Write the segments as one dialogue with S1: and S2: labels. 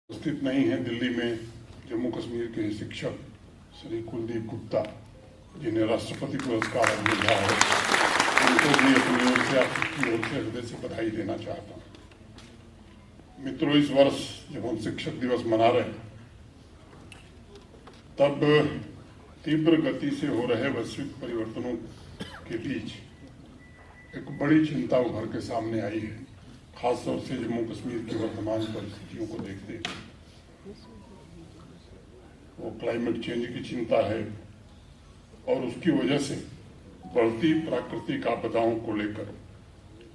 S1: उपस्थित नहीं है। दिल्ली में जम्मू कश्मीर के शिक्षक श्री कुलदीप गुप्ता जिन्हें राष्ट्रपति पुरस्कार मिला है, उनको भी अपनी ओर से आपकी ओर से हृदय से बधाई देना चाहता हूँ। मित्रों, इस वर्ष जब हम शिक्षक दिवस मना रहे हैं तब तीव्र गति से हो रहे वैश्विक परिवर्तनों के बीच एक बड़ी चिंता उभर के सामने आई है, खासतौर से जम्मू कश्मीर की वर्तमान परिस्थितियों को देखते हुए। वो क्लाइमेट चेंज की चिंता है और उसकी वजह से बढ़ती प्राकृतिक आपदाओं को लेकर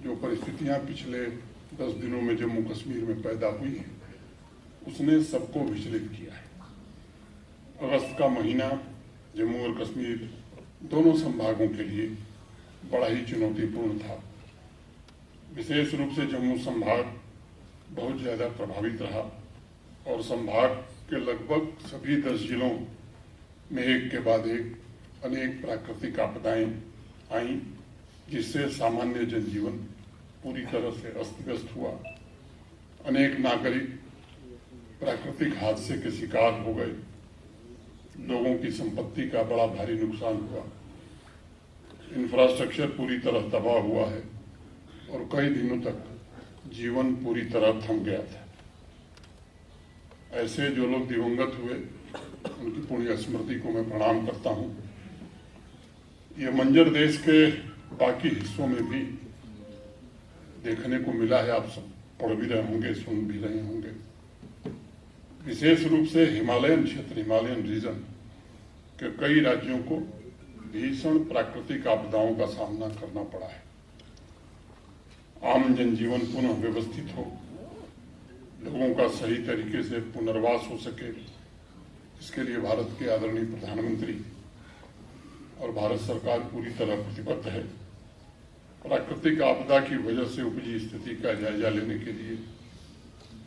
S1: जो परिस्थितियां पिछले 10 दिनों में जम्मू कश्मीर में पैदा हुई हैं, उसने सबको विचलित किया है। अगस्त का महीना जम्मू और कश्मीर दोनों संभागों के लिए बड़ा ही चुनौतीपूर्ण था। विशेष रूप से जम्मू संभाग बहुत ज़्यादा प्रभावित रहा और संभाग के लगभग सभी 10 जिलों में एक के बाद एक अनेक प्राकृतिक आपदाएं आईं, जिससे सामान्य जनजीवन पूरी तरह से अस्त व्यस्त हुआ। अनेक नागरिक प्राकृतिक हादसे के शिकार हो गए, लोगों की संपत्ति का बड़ा भारी नुकसान हुआ, इंफ्रास्ट्रक्चर पूरी तरह तबाह हुआ है और कई दिनों तक जीवन पूरी तरह थम गया था। ऐसे जो लोग दिवंगत हुए उनकी पुण्य स्मृति को मैं प्रणाम करता हूं। ये मंजर देश के बाकी हिस्सों में भी देखने को मिला है, आप सब पढ़ भी रहे होंगे, सुन भी रहे होंगे। विशेष रूप से हिमालयन क्षेत्र, हिमालयन रीजन के कई राज्यों को भीषण प्राकृतिक आपदाओं का सामना करना पड़ा है। आम जनजीवन पुनः व्यवस्थित हो, लोगों का सही तरीके से पुनर्वास हो सके, इसके लिए भारत के आदरणीय प्रधानमंत्री और भारत सरकार पूरी तरह प्रतिबद्ध है। प्राकृतिक आपदा की वजह से उपजी स्थिति का जायजा लेने के लिए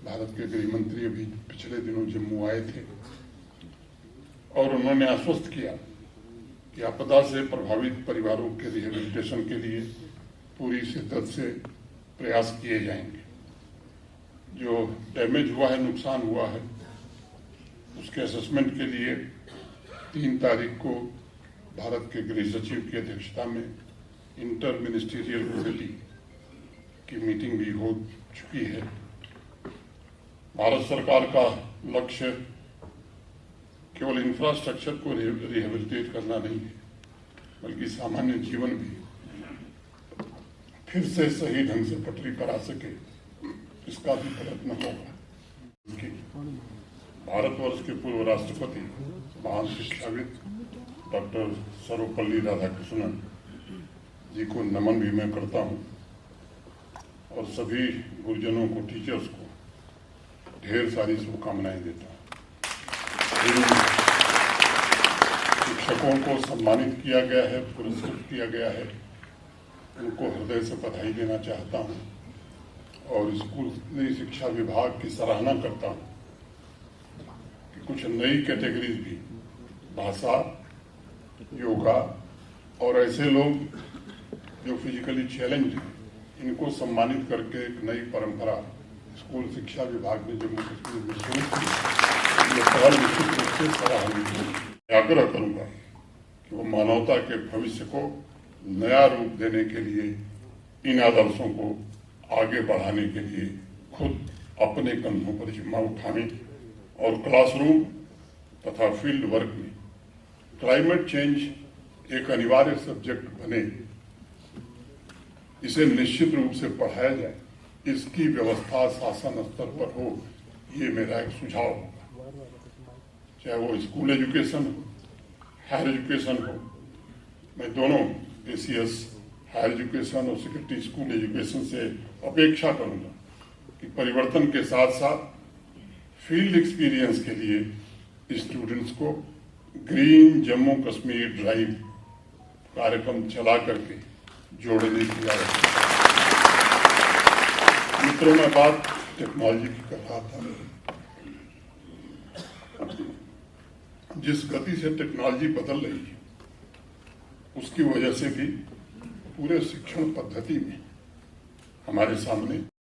S1: भारत के गृह मंत्री अभी पिछले दिनों जम्मू आए थे और उन्होंने आश्वस्त किया कि आपदा से प्रभावित परिवारों के रिहेबिलिटेशन के लिए पूरी शिद्दत से प्रयास किए जाएंगे। जो डैमेज हुआ है, नुकसान हुआ है, उसके असेसमेंट के लिए 3 तारीख को भारत के गृह सचिव की अध्यक्षता में इंटर मिनिस्ट्रियल कमेटी की मीटिंग भी हो चुकी है। भारत सरकार का लक्ष्य केवल इंफ्रास्ट्रक्चर को रिहेबिलिटेट करना नहीं है, बल्कि सामान्य जीवन भी फिर से सही ढंग से पटरी पर आ सके, इसका भी प्रयत्न होगा। भारतवर्ष के पूर्व राष्ट्रपति महान शिक्षाविद डॉक्टर सर्वपल्ली राधाकृष्णन जी को नमन भी मैं करता हूं और सभी गुरुजनों को, टीचर्स को ढेर सारी शुभकामनाएं देता हूं। शिक्षकों को सम्मानित किया गया है, पुरस्कृत किया गया है, उनको हृदय से बधाई देना चाहता हूं और स्कूली शिक्षा विभाग की सराहना करता हूं कि कुछ नई कैटेगरीज भी, भाषा, योगा और ऐसे लोग जो फिजिकली चैलेंज हैं, इनको सम्मानित करके एक नई परंपरा स्कूल शिक्षा विभाग ने जम्मू कश्मीर में शुरू की। यह पहल निश्चित रूप से सराहनीय है। मैं आग्रह करूंगा कि वो मानवता के भविष्य को नया रूप देने के लिए, इन आदर्शों को आगे बढ़ाने के लिए खुद अपने कंधों पर जिम्मा उठाएं और क्लासरूम तथा फील्ड वर्क में क्लाइमेट चेंज एक अनिवार्य सब्जेक्ट बने, इसे निश्चित रूप से पढ़ाया जाए, इसकी व्यवस्था शासन स्तर पर हो, ये मेरा एक सुझाव होगा। चाहे वो स्कूल एजुकेशन हो, हायर एजुकेशन हो, मैं दोनों ACS हायर एजुकेशन और सेकेंडरी स्कूल एजुकेशन से अपेक्षा करूंगा कि परिवर्तन के साथ साथ फील्ड एक्सपीरियंस के लिए स्टूडेंट्स को ग्रीन जम्मू कश्मीर ड्राइव कार्यक्रम चला करके जोड़ने की आवश्यकता है। मित्रों, मैं बात टेक्नोलॉजी की कर रहा था। जिस गति से टेक्नोलॉजी बदल रही है, उसकी वजह से भी पूरे शिक्षण पद्धति में हमारे सामने